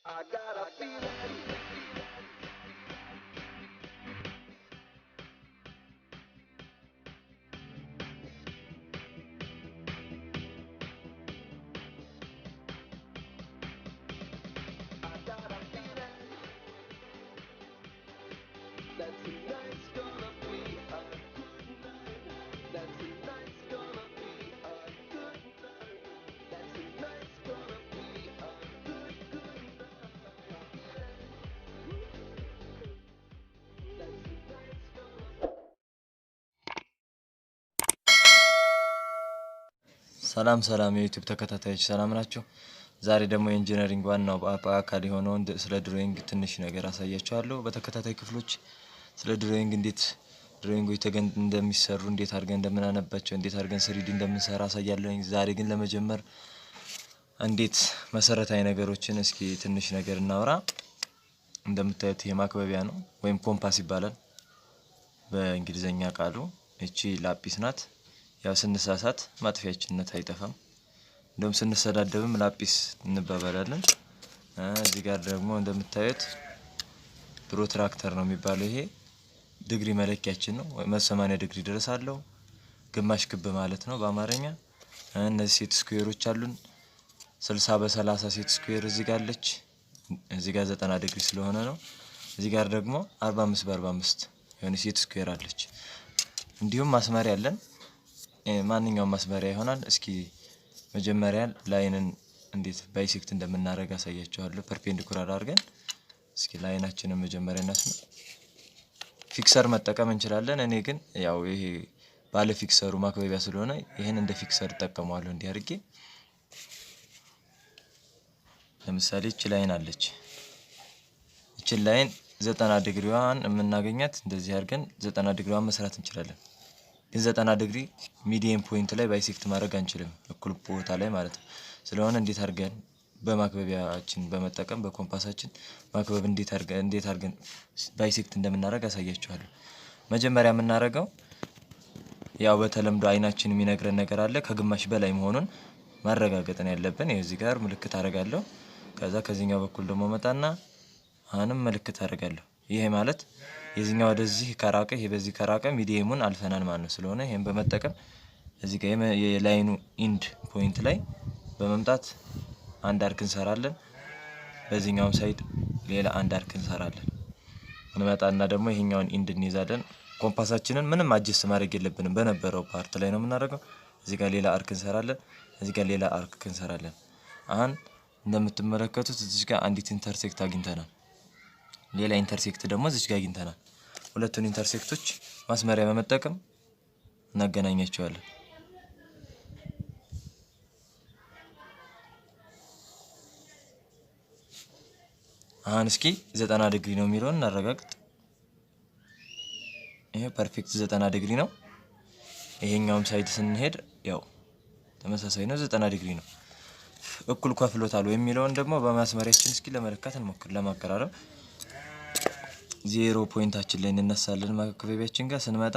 I got a feeling. I got a feeling that tonight's gonna be a good night. That tonight's gonna be a good night. That tonight's gonna be a good night. That tonight's gonna. ሰላም ሰላም የዩቲዩብ ተከታታዮች ሰላም ናችሁ? ዛሬ ደግሞ የኢንጂነሪንግ ዋናው አካል የሆነው ስለ ድራዊንግ ትንሽ ነገር አሳያችኋለሁ። በተከታታይ ክፍሎች ስለ ድራዊንግ እንዴት ድራዊንጎች እንደሚሰሩ እንዴት አድርገን እንደምናነባቸው እንዴት አድርገን ስሪዲ እንደምንሰራ አሳያለሁ። ዛሬ ግን ለመጀመር እንዴት መሰረታዊ ነገሮችን እስኪ ትንሽ ነገር እናወራ። እንደምታዩት ይሄ ማክበቢያ ነው ወይም ኮምፓስ ይባላል በእንግሊዘኛ ቃሉ። እቺ ላጲስ ናት። ያው ስንሳሳት ማጥፊያችንነት አይጠፋም። እንደውም ስንሰዳደብም ላጲስ እንባባላለን። እዚህ ጋር ደግሞ እንደምታዩት ፕሮትራክተር ነው የሚባለው። ይሄ ዲግሪ መለኪያችን ነው። 180 ዲግሪ ድረስ አለው። ግማሽ ክብ ማለት ነው በአማርኛ። እነዚህ ሴት ስኩዌሮች አሉን። 60 በ30 ሴት ስኩዌር እዚህ ጋር አለች። እዚህ ጋር 90 ዲግሪ ስለሆነ ነው። እዚህ ጋር ደግሞ 45 በ45 የሆነ ሴት ስኩዌር አለች። እንዲሁም ማስመሪያ አለን። ማንኛውም ማስመሪያ ይሆናል። እስኪ መጀመሪያ ላይንን እንዴት ባይሴክት እንደምናደርግ አሳያችኋለሁ። ፐርፔንዲኩላር አድርገን እስኪ ላይናችንን መጀመሪያ እናስመር። ፊክሰር መጠቀም እንችላለን። እኔ ግን ያው ይሄ ባለ ፊክሰሩ ማክበቢያ ስለሆነ ይሄን እንደ ፊክሰር ተጠቀመዋለሁ። እንዲህ አድርጌ ለምሳሌ እቺ ላይን አለች። እቺ ላይን 90 ዲግሪዋን የምናገኛት እንደዚህ አድርገን 90 ዲግሪዋን መስራት እንችላለን። ግን 90 ዲግሪ ሚዲየም ፖይንት ላይ ባይሴክት ማድረግ አንችልም፣ እኩል ቦታ ላይ ማለት ነው። ስለሆነ እንዴት አድርገን በማክበቢያችን በመጠቀም በኮምፓሳችን ማክበብ እንዴት አድርገን ባይሴክት እንደምናደርግ አሳያችኋለሁ። መጀመሪያ የምናደርገው ያው በተለምዶ አይናችን የሚነግረን ነገር አለ። ከግማሽ በላይ መሆኑን ማረጋገጥ ነው ያለብን። እዚህ ጋር ምልክት አደርጋለሁ። ከዛ ከዚህኛው በኩል ደግሞ መጣና አሁንም ምልክት አደርጋለሁ። ይሄ ማለት የዚህኛው ወደዚህ ከራቀ ይሄ በዚህ ከራቀ ሚዲየሙን አልፈናል ማለት ነው። ስለሆነ ይሄን በመጠቀም እዚህ ጋር የላይኑ ኢንድ ፖይንት ላይ በመምጣት አንድ አርክ እንሰራለን። በዚህኛውም ሳይድ ሌላ አንድ አርክ እንሰራለን። እንመጣና ደግሞ ይሄኛውን ኢንድ እንይዛለን። ኮምፓሳችንን ምንም አጀስት ማድረግ የለብንም፣ በነበረው ፓርት ላይ ነው የምናደርገው። እዚህ ጋር ሌላ አርክ እንሰራለን፣ እዚህ ጋር ሌላ አርክ እንሰራለን። አሁን እንደምትመለከቱት እዚህ ጋር አንዲት ኢንተርሴክት አግኝተናል። ሌላ ኢንተርሴክት ደግሞ እዚህ ጋር አግኝተናል። ሁለቱን ኢንተርሴክቶች ማስመሪያ በመጠቀም እናገናኛቸዋለን። አሁን እስኪ 90 ዲግሪ ነው የሚለውን እናረጋግጥ። ይሄ ፐርፌክት 90 ዲግሪ ነው። ይሄኛውም ሳይድ ስንሄድ ያው ተመሳሳይ ነው፣ 90 ዲግሪ ነው። እኩል ከፍሎታል የሚለውን ደግሞ በማስመሪያችን እስኪ ለመለካት እንሞክር። ለማቀራረብ 0 ፖይንታችን ላይ እንነሳለን። ማክበቢያችን ጋር ስንመጣ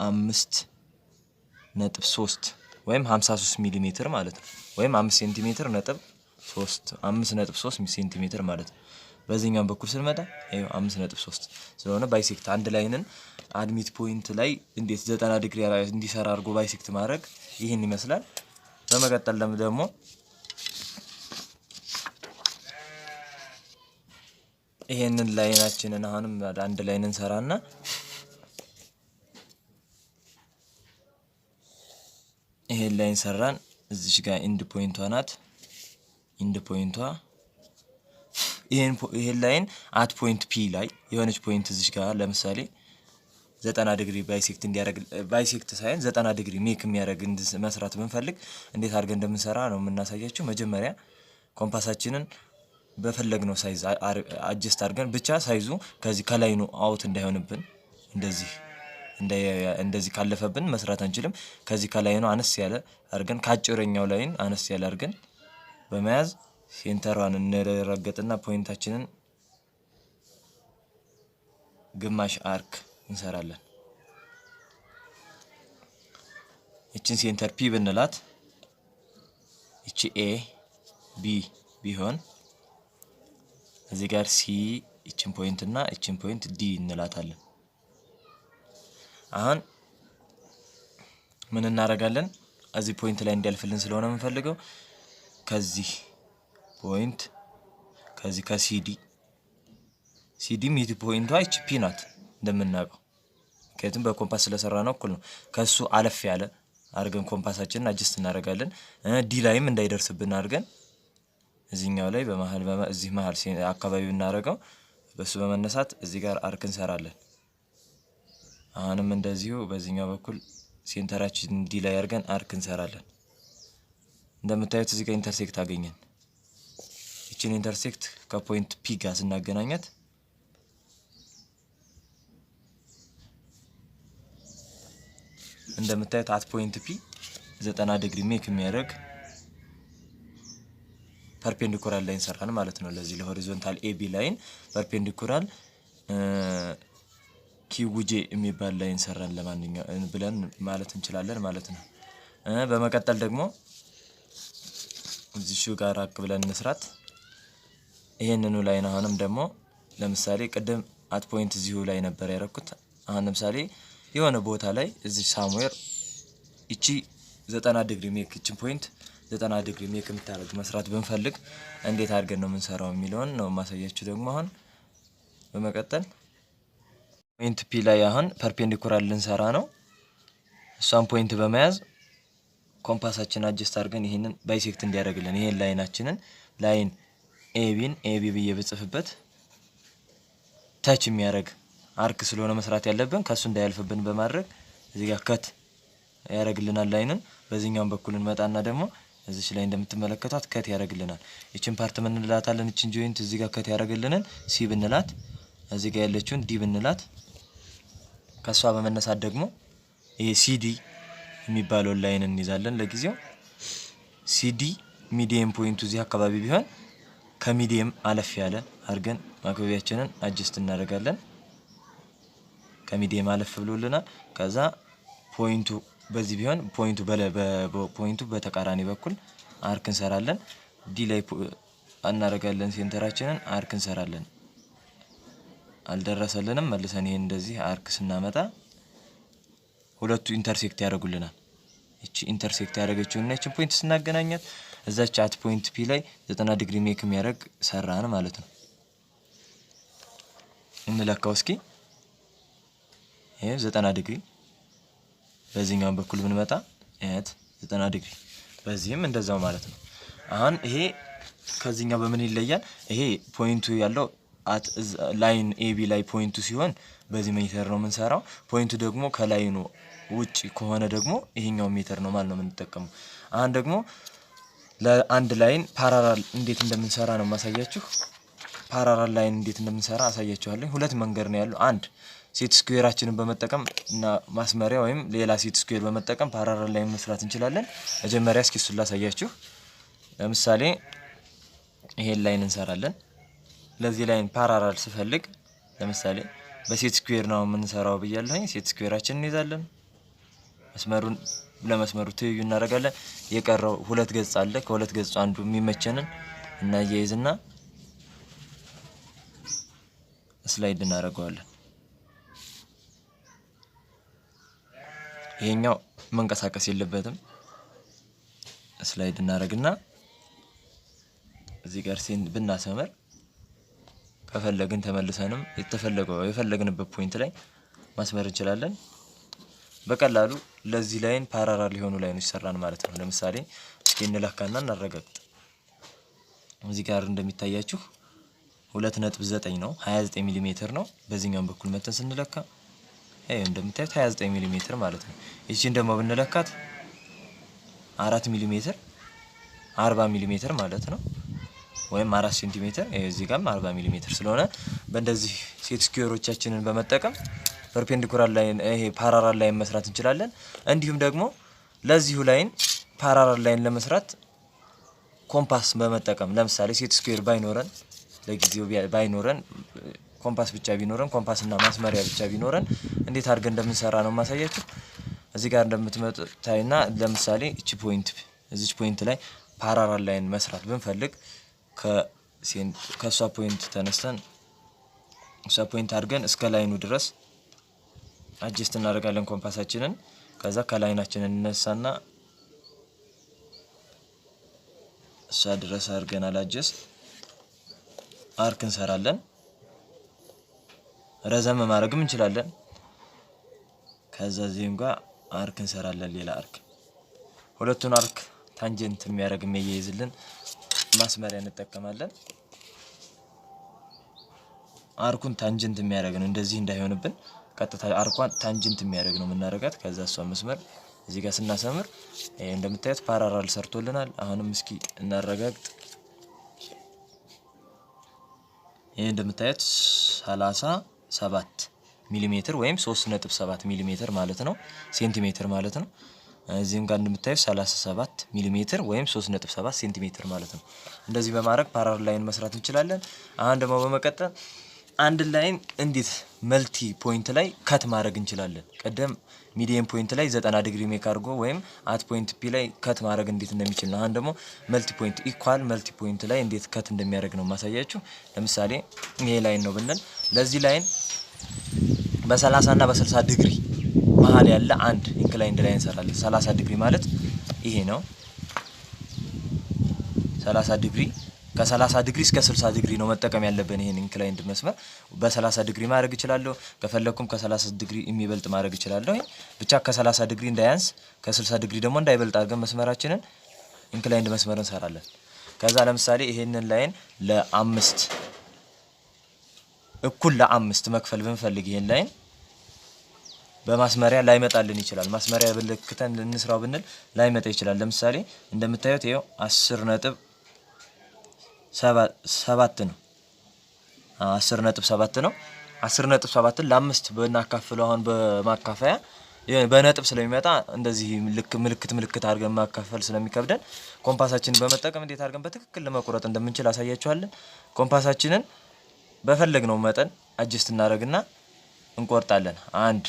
5.3 ወይም 53 ሚሊ ሜትር ማለት ነው። ወይም 5 ሴንቲሜትር ነጥብ 3 5.3 ሴንቲሜትር ማለት ነው። በዚህኛው በኩል ስንመጣ ይሄው 5.3 ስለሆነ ባይሴክት አንድ ላይንን አድሚት ፖይንት ላይ እንዴት 90 ዲግሪ እንዲሰራ አድርጎ ባይሴክት ማድረግ ይሄን ይመስላል። በመቀጠል ደግሞ ይሄንን ላይናችንን አሁንም አንድ ላይን እንሰራና ይሄን ላይን ሰራን። እዚች ጋር ኢንድ ፖይንቷ ናት። ኢንድ ፖይንቷ ይሄን ላይን አት ፖይንት ፒ ላይ የሆነች ፖይንት እዚች ጋር ለምሳሌ 90 ዲግሪ ባይሴክት እንዲያደርግ ባይሴክት ሳይሆን 90 ዲግሪ ሜክ የሚያደርግ መስራት ብንፈልግ እንዴት አድርገን እንደምንሰራ ነው የምናሳያችሁ። መጀመሪያ ኮምፓሳችንን በፈለግነው ሳይዝ አጀስት አድርገን ብቻ ሳይዙ ከዚህ ከላይኑ አውት እንዳይሆንብን እንደዚህ ካለፈብን መስራት አንችልም። ከዚህ ከላይኑ አነስ ያለ አድርገን ካጭረኛው ላይን አነስ ያለ አድርገን በመያዝ ሴንተሯን እንረገጥና ፖይንታችንን ግማሽ አርክ እንሰራለን። እቺን ሴንተር ፒ ብንላት እቺ ኤ ቢ ቢሆን እዚህ ጋር ሲ እቺን ፖይንት እና እቺን ፖይንት ዲ እንላታለን። አሁን ምን እናደርጋለን? እዚህ ፖይንት ላይ እንዲያልፍልን ስለሆነ የምንፈልገው ከዚህ ፖይንት ከዚህ ከሲዲ ሚድ ፖይንቷ እቺ ፒ ናት እንደምናውቀው፣ ምክንያቱም በኮምፓስ ስለሰራ ነው እኩል ነው። ከሱ አለፍ ያለ አድርገን ኮምፓሳችንን አጀስት እናደርጋለን። ዲ ላይም እንዳይደርስብን አድርገን እዚህኛው ላይ በመሃል እዚህ መሃል አካባቢ እናደርገው። በሱ በመነሳት እዚህ ጋር አርክ እንሰራለን። አሁንም እንደዚሁ በዚህኛው በኩል ሴንተራችን ዲ ላይ አድርገን አርክ እንሰራለን። እንደምታዩት እዚህ ጋር ኢንተርሴክት አገኘን። እቺን ኢንተርሴክት ከፖይንት ፒ ጋር ስናገናኛት እንደምታዩት አት ፖይንት ፒ 90 ዲግሪ ሜክ የሚያደርግ ፐርፔንዲኩላር ላይን ሰራን ማለት ነው። ለዚህ ለሆሪዞንታል ኤቢ ላይን ፐርፔንዲኩላር ኪውጄ የሚባል ላይን ሰራን ለማንኛውም ብለን ማለት እንችላለን ማለት ነው። በመቀጠል ደግሞ እዚህ ጋር አቅ ብለን እንስራት። ይሄንኑ ላይን አሁንም ደግሞ ለምሳሌ ቅድም አት ፖይንት እዚሁ ላይ ነበር ያረኩት። አሁን ለምሳሌ የሆነ ቦታ ላይ እዚህ ሳምዌር እቺ 90 ዲግሪ ሜክ እቺን ፖይንት 90 ዲግሪ ሜክ የምታደርግ መስራት ብንፈልግ እንዴት አድርገን ነው የምንሰራው የሚለውን ነው ማሳያችሁ። ደግሞ አሁን በመቀጠል ፖይንት ፒ ላይ አሁን ፐርፔንዲኩላር ልንሰራ ነው። እሷን ፖይንት በመያዝ ኮምፓሳችን አጀስት አድርገን ይሄንን ባይሴክት እንዲያደርግልን ይሄን ላይናችንን ላይን ኤቢ ብዬ ብጽፍበት ታች የሚያደርግ አርክ ስለሆነ መስራት ያለብን ከሱ እንዳያልፍብን በማድረግ እዚህ ጋር ከት ያደርግልናል ላይንን። በዚህኛው በኩል እንመጣና ደግሞ እዚች ላይ እንደምትመለከቷት ከት ያደርግልናል። እቺን ፓርት ምን እንላታለን? እቺን ጆይንት እዚህ ጋር ከት ያደርግልንን ሲ ብንላት፣ እዚህ ጋር ያለችውን ዲ ብንላት፣ ከሷ በመነሳት ደግሞ ይሄ ሲዲ የሚባለው ላይን እንይዛለን። ለጊዜው ሲዲ ሚዲየም ፖይንቱ እዚህ አካባቢ ቢሆን ከሚዲየም አለፍ ያለ አድርገን ማክበቢያችንን አጀስት እናደርጋለን። ከሚዲየም አለፍ ብሎልናል። ከዛ ፖይንቱ በዚህ ቢሆን ፖይንቱ በተቃራኒ በኩል አርክ እንሰራለን። ዲ ላይ እናደርጋለን ሴንተራችንን አርክ እንሰራለን። አልደረሰልንም መልሰን ይሄን እንደዚህ አርክ ስናመጣ ሁለቱ ኢንተርሴክት ያደርጉልናል። እቺ ኢንተርሴክት ያደረገችውና እቺን ፖይንት ስናገናኛት እዛች አት ፖይንት ፒ ላይ 90 ዲግሪ ሜክ የሚያደርግ ሰራን ማለት ነው። እንለካው እስኪ። ይሄ 90 ዲግሪ በዚህኛው በኩል ብንመጣ እት 90 ዲግሪ በዚህም እንደዛው ማለት ነው። አሁን ይሄ ከዚህኛው በምን ይለያል? ይሄ ፖይንቱ ያለው አት ላይን ኤቢ ላይ ፖይንቱ ሲሆን በዚህ ሜተር ነው የምንሰራው። ፖይንቱ ደግሞ ከላይኑ ውጪ ከሆነ ደግሞ ይሄኛው ሜተር ነው ማለት ነው የምንጠቀመው። አሁን ደግሞ ለአንድ ላይን ፓራላል እንዴት እንደምንሰራ ነው ማሳያችሁ። ፓራላል ላይን እንዴት እንደምንሰራ አሳያችኋለሁ። ሁለት መንገድ ነው ያለው። አንድ ሴት ስኩዌራችንን በመጠቀም እና ማስመሪያ ወይም ሌላ ሴት ስኩዌር በመጠቀም ፓራላል ላይን መስራት እንችላለን። መጀመሪያ እስኪ እሱን ላሳያችሁ። ለምሳሌ ይሄን ላይን እንሰራለን። ለዚህ ላይን ፓራላል ስፈልግ ለምሳሌ በሴት ስኩዌር ነው የምንሰራው ብያለሁኝ። ሴት ስኩዌራችንን እንይዛለን። መስመሩን ለመስመሩ ትይዩ እናደርጋለን። የቀረው ሁለት ገጽ አለ። ከሁለት ገጽ አንዱ የሚመቸንን እናያይዝና ስላይድ እናደርገዋለን። ይሄኛው መንቀሳቀስ የለበትም። ስላይድ እናደርግና እዚህ ጋር ሲን ብናሰመር ከፈለግን ተመልሰንም የፈለግንበት ፖይንት ላይ ማስመር እንችላለን። በቀላሉ ለዚህ ላይን ፓራላል የሆኑ ላይኖች ሰራን ማለት ነው። ለምሳሌ እስኪ እንለካና እናረጋግጥ። እዚህ ጋር እንደሚታያችሁ 2.9 ነው፣ 29 ሚሊ ሜትር ነው። በዚህኛው በኩል መተን ስንለካ ይሄ እንደምታዩት 29 ሚሊ ሜትር ማለት ነው። እቺን ደግሞ ብንለካት 4 ሚሊ ሜትር 40 ሚሊ ሜትር ማለት ነው፣ ወይም 4 ሴንቲሜትር። እዚህ ጋርም 40 ሚሊ ሜትር ስለሆነ በእንደዚህ ሴት ስኩዌሮቻችንን በመጠቀም ፐርፔንዲኩላር ላይን ይሄ ፓራላል ላይን መስራት እንችላለን። እንዲሁም ደግሞ ለዚሁ ላይን ፓራላል ላይን ለመስራት ኮምፓስ በመጠቀም ለምሳሌ ሴት ስኩዌር ባይኖረን ለጊዜው ባይኖረን ኮምፓስ ብቻ ቢኖረን ኮምፓስና ማስመሪያ ብቻ ቢኖረን እንዴት አድርገን እንደምንሰራ ነው ማሳያችሁ። እዚህ ጋር እንደምትመጣይና ለምሳሌ እቺ ፖይንት እዚች ፖይንት ላይ ፓራላል ላይን መስራት ብንፈልግ ከሷ ፖይንት ተነስተን እሷ ፖይንት አድርገን እስከ ላይኑ ድረስ አጀስት እናደርጋለን ኮምፓሳችንን። ከዛ ከላይናችንን እንነሳና እሷ ድረስ አድርገን አጀስት አርክ እንሰራለን። ረዘም ማድረግም እንችላለን። ከዛ እዚህም ጋር አርክ እንሰራለን። ሌላ አርክ ሁለቱን አርክ ታንጀንት የሚያደርግ የሚያይዝልን ማስመሪያ እንጠቀማለን። አርኩን ታንጀንት የሚያደርግ ነው እንደዚህ እንዳይሆንብን ቀጥታ አርኳን ታንጀንት የሚያደርግ ነው የምናደርጋት። ከዛ እሷ መስመር እዚህ ጋር ስናሰምር እንደምታዩት ፓራራል ሰርቶልናል። አሁንም እስኪ እናረጋግጥ። ይሄ እንደምታዩት 37 ሚሊ ሜትር ወይም 3.7 ሚሊ ሜትር ማለት ነው፣ ሴንቲሜትር ማለት ነው። እዚህም ጋር እንደምታዩት 37 ሚሊ ሜትር ወይም 3.7 ሴንቲሜትር ማለት ነው። እንደዚህ በማድረግ ፓራራል ላይን መስራት እንችላለን። አሁን ደግሞ በመቀጠል አንድ ላይን እንዴት መልቲ ፖይንት ላይ ከት ማድረግ እንችላለን። ቀደም ሚዲየም ፖይንት ላይ 90 ዲግሪ ሜክ አድርጎ ወይም አት ፖይንት ፒ ላይ ከት ማድረግ እንዴት እንደሚችል ነው። አሁን ደግሞ መልቲ ፖይንት ኢኳል መልቲ ፖይንት ላይ እንዴት ከት እንደሚያደርግ ነው ማሳያችሁ። ለምሳሌ ይሄ ላይን ነው ብንል ለዚህ ላይን በ30 እና በ60 ዲግሪ መሃል ያለ አንድ ኢንክላይንድ ላይን እንሰራለን። 30 ዲግሪ ማለት ይሄ ነው። 30 ዲግሪ ከ30 ዲግሪ እስከ 60 ዲግሪ ነው መጠቀም ያለብን። ይሄን ኢንክላይንድ መስመር በ30 ዲግሪ ማድረግ ይችላልው። ከፈለኩም ከ30 ዲግሪ የሚበልጥ ማድረግ ይችላልው። ብቻ ከ30 ዲግሪ እንዳያንስ ከ60 ዲግሪ ደግሞ እንዳይበልጥ አድርገን መስመራችንን ኢንክላይንድ መስመር እንሰራለን። ከዛ ለምሳሌ ይሄንን ላይን ለ5 እኩል ለ5 መክፈል ብንፈልግ ይሄን ላይን በማስመሪያ ላይመጣልን ይችላል። ማስመሪያ ብልክተን እንስራው ብንል ላይመጣ ይችላል። ለምሳሌ እንደምታዩት ይሄው 10.7 ነው። 10.7 ነው። 10.7ን ለ5 በእናካፍለው አሁን በማካፈያ በነጥብ ስለሚመጣ እንደዚህ ምልክት አድርገን ማካፈል ስለሚከብደን ኮምፓሳችንን በመጠቀም እንዴት አድርገን በትክክል ለመቁረጥ እንደምንችል አሳያችኋለን። ኮምፓሳችንን በፈለግነው መጠን አጀስት እናደርግና እንቆርጣለን። አንድ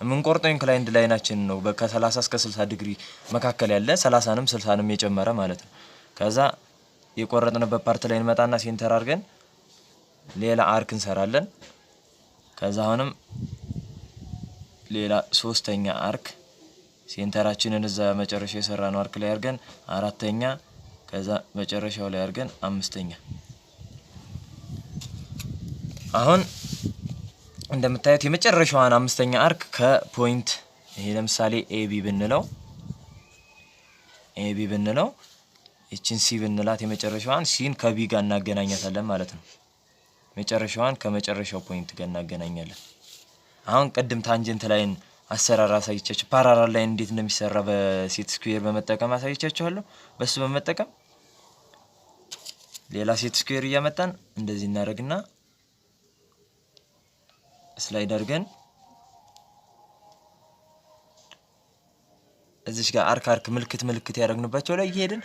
የምንቆርጠው ኢንክላይንድ ላይናችን ነው ከ30 እስከ 60 ዲግሪ መካከል ያለ 30ንም 60ንም የጨመረ ማለት ነው። ከዛ የቆረጥንበት ፓርት ላይ እንመጣና ሴንተር አድርገን ሌላ አርክ እንሰራለን። ከዛ አሁንም ሌላ ሶስተኛ አርክ ሴንተራችንን እዛ መጨረሻ የሰራነው አርክ ላይ አድርገን አራተኛ፣ ከዛ መጨረሻው ላይ አድርገን አምስተኛ። አሁን እንደምታዩት የመጨረሻዋን አምስተኛ አርክ ከፖይንት ይሄ ለምሳሌ ኤቢ ብንለው እቺን ሲ ብንላት የመጨረሻዋን ሲን ከቢ ጋር እናገናኛታለን ማለት ነው። መጨረሻዋን ከመጨረሻው ፖይንት ጋር እናገናኛለን። አሁን ቀድም ታንጀንት ላይን አሰራር አሳይቻችሁ ፓራራል ላይን እንዴት እንደሚሰራ በሴት ስኩዌር በመጠቀም አሳይቻችኋለሁ። በሱ በመጠቀም ሌላ ሴት ስኩዌር እያመጣን እንደዚህ እናደርግና ስላይድ አድርገን እዚሽ ጋር አርክ ምልክት ያደረግንባቸው ላይ እየሄድን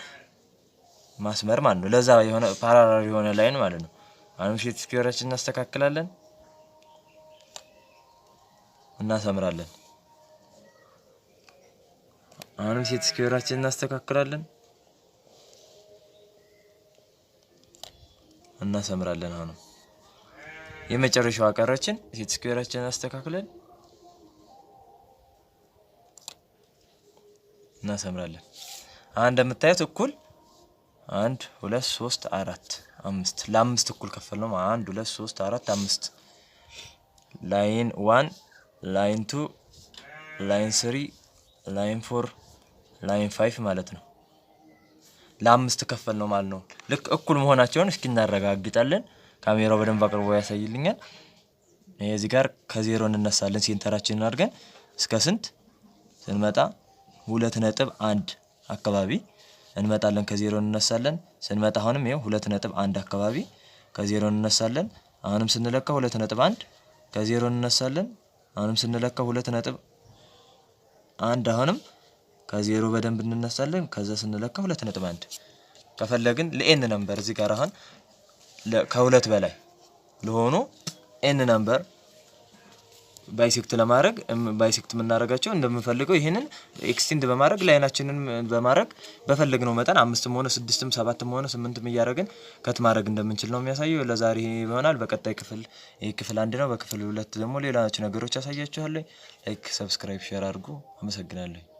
ማስመር ማለት ነው። ለዛ የሆነ ፓራራል የሆነ ላይን ማለት ነው። አሁን ሴት ስኩዌራችንን እናስተካክላለን፣ እናሰምራለን። አሁንም ሴት ስኩዌራችንን እናስተካክላለን፣ እናሰምራለን። አሁንም የመጨረሻው አቀራችን ሴት ስኩዌራችንን አስተካክለን እናሰምራለን። አንድ እንደምታዩት እኩል 1 2 3 4 5 ለ5 እኩል ከፈልነው 1 2 3 4 5 ላይን 1 ላይን 2 ላይን 3 ላይን 4 ላይን 5 ማለት ነው። ለ5 ከፈልነው ማለት ነው። ልክ እኩል መሆናቸውን እስኪ እናረጋግጣለን። ካሜራው በደንብ አቅርቦ ያሳይልኛል። እዚህ ጋር ከዜሮ እንነሳለን። ሴንተራችንን አድርገን እስከ ስንት ስንመጣ 2.1 አካባቢ እንመጣለን። ከዜሮ እንነሳለን። ስንመጣ አሁንም ይሄው 2.1 አካባቢ ከዜሮ እንነሳለን። አሁንም ስንለካ 2.1 ከዜሮ እንነሳለን። አሁንም ስንለካ 2.1 አሁንም ከዜሮ በደንብ እንነሳለን። ከዛ ስንለካ 2.1 ከፈለግን ለኤን ነምበር እዚህ ጋር አሁን ከሁለት በላይ ለሆኑ ኤን ነምበር ባይሴክት ለማድረግ ባይሴክት የምናደርጋቸው እንደምንፈልገው ይሄንን ኤክስቴንድ በማድረግ ላይናችንን በማድረግ በፈለግነው መጠን 5ም ሆነ 6ም 7ም ሆነ 8ም እያደረግን ከት ማድረግ እንደምንችል ነው የሚያሳየው። ለዛሬ ይሆናል። በቀጣይ ክፍል ይሄ ክፍል 1 ነው። በክፍል 2 ደግሞ ሌሎች ነገሮች ያሳያችኋለሁ። ላይክ፣ ሰብስክራይብ፣ ሼር አድርጉ። አመሰግናለሁ።